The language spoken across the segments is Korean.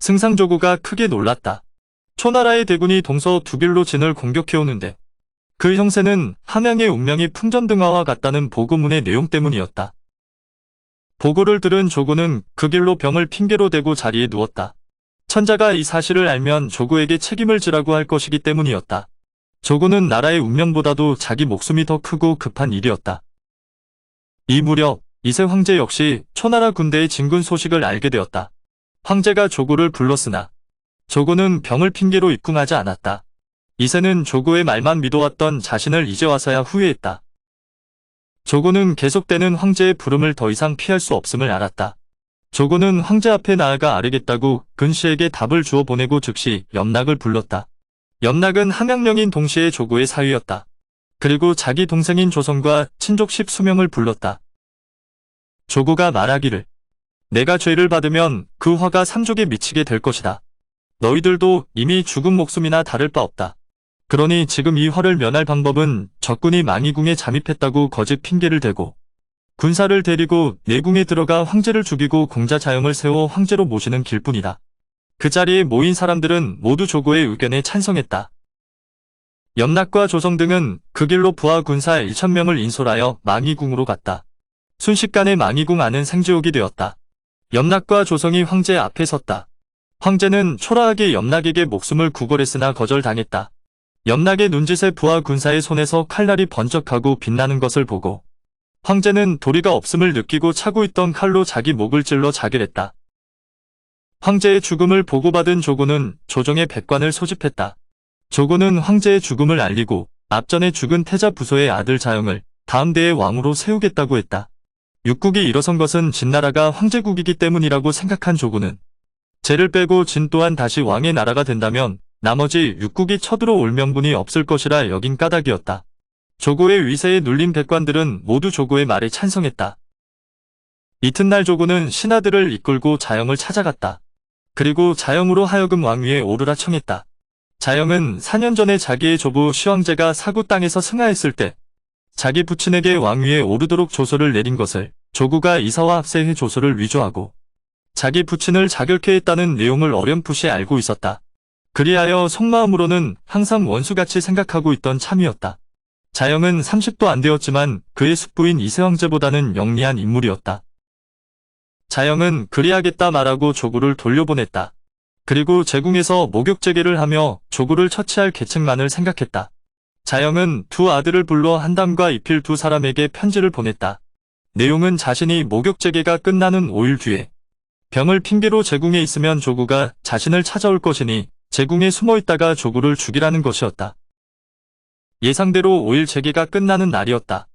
승상조구가 크게 놀랐다. 초나라의 대군이 동서 두 길로 진을 공격해오는데 그 형세는 함양의 운명이 풍전등화와 같다는 보고문의 내용 때문이었다. 보고를 들은 조구는 그 길로 병을 핑계로 대고 자리에 누웠다. 천자가 이 사실을 알면 조구에게 책임을 지라고 할 것이기 때문이었다. 조구는 나라의 운명보다도 자기 목숨이 더 크고 급한 일이었다. 이 무렵 이세 황제 역시 초나라 군대의 진군 소식을 알게 되었다. 황제가 조구를 불렀으나 조구는 병을 핑계로 입궁하지 않았다. 이세는 조구의 말만 믿어왔던 자신을 이제 와서야 후회했다. 조구는 계속되는 황제의 부름을 더 이상 피할 수 없음을 알았다. 조구는 황제 앞에 나아가 아뢰겠다고 근시에게 답을 주어 보내고 즉시 염락을 불렀다. 염락은 함양령인 동시에 조구의 사위였다. 그리고 자기 동생인 조선과 친족 10수명을 불렀다. 조구가 말하기를 내가 죄를 받으면 그 화가 삼족에 미치게 될 것이다. 너희들도 이미 죽은 목숨이나 다를 바 없다. 그러니 지금 이 화를 면할 방법은 적군이 망이궁에 잠입했다고 거짓 핑계를 대고 군사를 데리고 내궁에 들어가 황제를 죽이고 공자 자영을 세워 황제로 모시는 길뿐이다. 그 자리에 모인 사람들은 모두 조구의 의견에 찬성했다. 염락과 조성 등은 그 길로 부하 군사 1,000명을 인솔하여 망이궁으로 갔다. 순식간에 망이궁 안은 생지옥이 되었다. 염락과 조성이 황제 앞에 섰다. 황제는 초라하게 염락에게 목숨을 구걸했으나 거절당했다. 염락의 눈짓에 부하 군사의 손에서 칼날이 번쩍하고 빛나는 것을 보고 황제는 도리가 없음을 느끼고 차고 있던 칼로 자기 목을 찔러 자결했다. 황제의 죽음을 보고받은 조구는 조정의 백관을 소집했다. 조구는 황제의 죽음을 알리고 앞전에 죽은 태자 부소의 아들 자영을 다음 대의 왕으로 세우겠다고 했다. 육국이 일어선 것은 진나라가 황제국이기 때문이라고 생각한 조구는 제를 빼고 진 또한 다시 왕의 나라가 된다면 나머지 육국이 쳐들어올 명분이 없을 것이라 여긴 까닭이었다. 조구의 위세에 눌린 백관들은 모두 조구의 말에 찬성했다. 이튿날 조구는 신하들을 이끌고 자영을 찾아갔다. 그리고 자영으로 하여금 왕위에 오르라 청했다. 자영은 4년 전에 자기의 조부 시황제가 사구 땅에서 승하했을 때 자기 부친에게 왕위에 오르도록 조서를 내린 것을 조구가 이사와 합세해 조서를 위조하고 자기 부친을 자결케 했다는 내용을 어렴풋이 알고 있었다. 그리하여 속마음으로는 항상 원수같이 생각하고 있던 참이었다. 자영은 30도 안 되었지만 그의 숙부인 이세황제보다는 영리한 인물이었다. 자영은 그리하겠다 말하고 조구를 돌려보냈다. 그리고 제궁에서 목욕제계를 하며 조구를 처치할 계책만을 생각했다. 자영은 두 아들을 불러 한담과 이필 두 사람에게 편지를 보냈다. 내용은 자신이 목욕제계가 끝나는 5일 뒤에 병을 핑계로 제궁에 있으면 조구가 자신을 찾아올 것이니 제궁에 숨어있다가 조구를 죽이라는 것이었다. 예상대로 5일 제계가 끝나는 날이었다.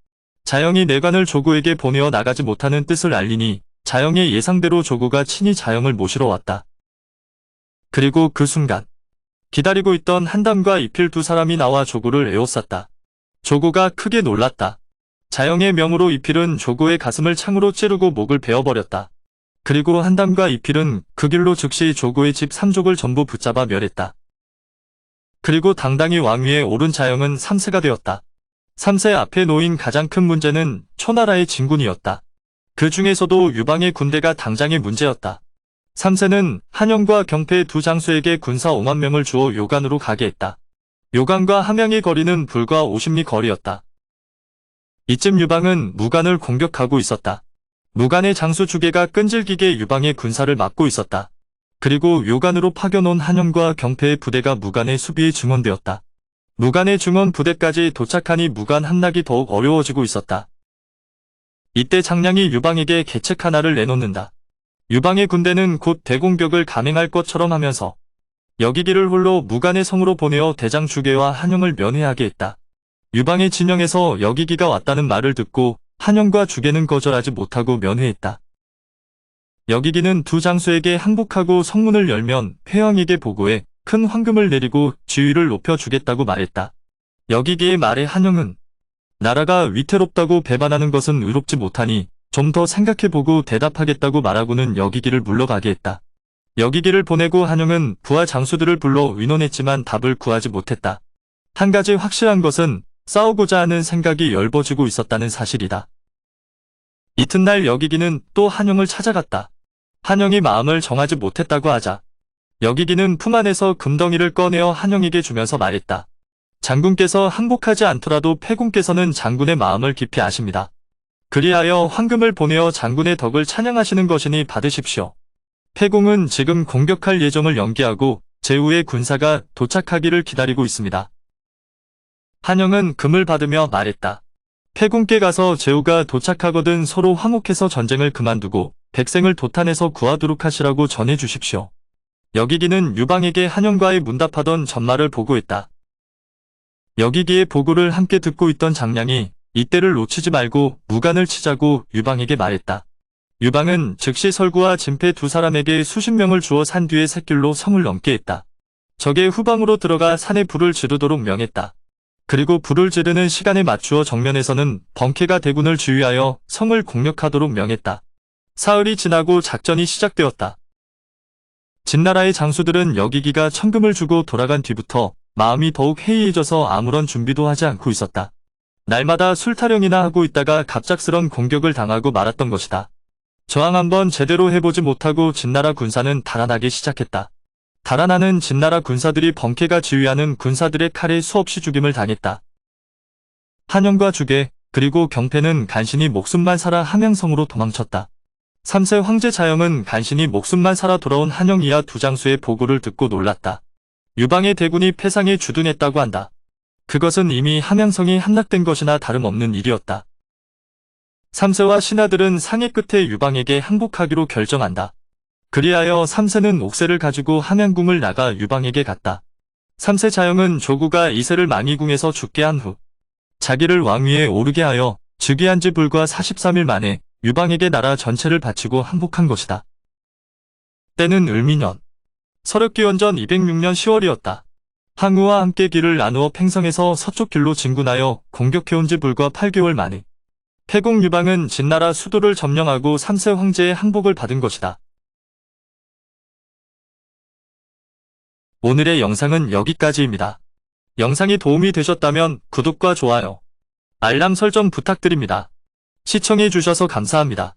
자영이 내관을 조구에게 보내어 나가지 못하는 뜻을 알리니 자영의 예상대로 조구가 친히 자영을 모시러 왔다. 그리고 그 순간 기다리고 있던 한담과 이필 두 사람이 나와 조구를 에워쌌다. 조구가 크게 놀랐다. 자영의 명으로 이필은 조구의 가슴을 창으로 찌르고 목을 베어버렸다. 그리고 한담과 이필은 그 길로 즉시 조구의 집 3족을 전부 붙잡아 멸했다. 그리고 당당히 왕위에 오른 자영은 3세가 되었다. 3세 앞에 놓인 가장 큰 문제는 초나라의 진군이었다. 그 중에서도 유방의 군대가 당장의 문제였다. 3세는 한영과 경패의 두 장수에게 군사 5만 명을 주어 요간으로 가게 했다. 요간과 함양의 거리는 불과 50리 거리였다. 이쯤 유방은 무간을 공격하고 있었다. 무간의 장수 주계가 끈질기게 유방의 군사를 막고 있었다. 그리고 요간으로 파견온 한영과 경패의 부대가 무간의 수비에 증원되었다. 무간의 증원 부대까지 도착하니 무간 함락이 더욱 어려워지고 있었다. 이때 장량이 유방에게 계책 하나를 내놓는다. 유방의 군대는 곧 대공격을 감행할 것처럼 하면서 여기기를 홀로 무간의 성으로 보내어 대장 주계와 한영을 면회하게 했다. 유방의 진영에서 여기기가 왔다는 말을 듣고 한영과 주계는 거절하지 못하고 면회했다. 여기기는 두 장수에게 항복하고 성문을 열면 회왕에게 보고해 큰 황금을 내리고 지위를 높여주겠다고 말했다. 여기기의 말에 한영은 나라가 위태롭다고 배반하는 것은 의롭지 못하니 좀 더 생각해보고 대답하겠다고 말하고는 여기기를 물러가게 했다. 여기기를 보내고 한영은 부하 장수들을 불러 의논했지만 답을 구하지 못했다. 한 가지 확실한 것은 싸우고자 하는 생각이 열버지고 있었다는 사실이다. 이튿날 여기기는 또 한영을 찾아갔다. 한영이 마음을 정하지 못했다고 하자 여기기는 품 안에서 금덩이를 꺼내어 한영에게 주면서 말했다. 장군께서 항복하지 않더라도 패군께서는 장군의 마음을 깊이 아십니다. 그리하여 황금을 보내어 장군의 덕을 찬양하시는 것이니 받으십시오. 패공은 지금 공격할 예정을 연기하고 제후의 군사가 도착하기를 기다리고 있습니다. 한영은 금을 받으며 말했다. 패군께 가서 제후가 도착하거든 서로 화목해서 전쟁을 그만두고 백성을 도탄에서 구하도록 하시라고 전해주십시오. 여기기는 유방에게 한영과의 문답하던 전말을 보고했다. 여기기의 보고를 함께 듣고 있던 장량이 이때를 놓치지 말고 무간을 치자고 유방에게 말했다. 유방은 즉시 설구와 진패 두 사람에게 수십 명을 주어 산 뒤에 샛길로 성을 넘게 했다. 적의 후방으로 들어가 산에 불을 지르도록 명했다. 그리고 불을 지르는 시간에 맞추어 정면에서는 번쾌가 대군을 주의하여 성을 공격하도록 명했다. 사흘이 지나고 작전이 시작되었다. 진나라의 장수들은 여기기가 천금을 주고 돌아간 뒤부터 마음이 더욱 해이해져서 아무런 준비도 하지 않고 있었다. 날마다 술타령이나 하고 있다가 갑작스런 공격을 당하고 말았던 것이다. 저항 한번 제대로 해보지 못하고 진나라 군사는 달아나기 시작했다. 달아나는 진나라 군사들이 번쾌가 지휘하는 군사들의 칼에 수없이 죽임을 당했다. 한영과 주계 그리고 경패는 간신히 목숨만 살아 함양성으로 도망쳤다. 3세 황제 자영은 간신히 목숨만 살아 돌아온 한영 이하 두 장수의 보고를 듣고 놀랐다. 유방의 대군이 패상에 주둔했다고 한다. 그것은 이미 함양성이 함락된 것이나 다름없는 일이었다. 3세와 신하들은 상의 끝에 유방에게 항복하기로 결정한다. 그리하여 3세는 옥새를 가지고 함양궁을 나가 유방에게 갔다. 3세 자영은 조구가 2세를 망이궁에서 죽게 한 후 자기를 왕위에 오르게 하여 즉위한 지 불과 43일 만에 유방에게 나라 전체를 바치고 항복한 것이다. 때는 을미년 서력기원전 206년 10월이었다. 항우와 함께 길을 나누어 팽성에서 서쪽 길로 진군하여 공격해온 지 불과 8개월 만에 패공 유방은 진나라 수도를 점령하고 3세 황제의 항복을 받은 것이다. 오늘의 영상은 여기까지입니다. 영상이 도움이 되셨다면 구독과 좋아요, 알람 설정 부탁드립니다. 시청해주셔서 감사합니다.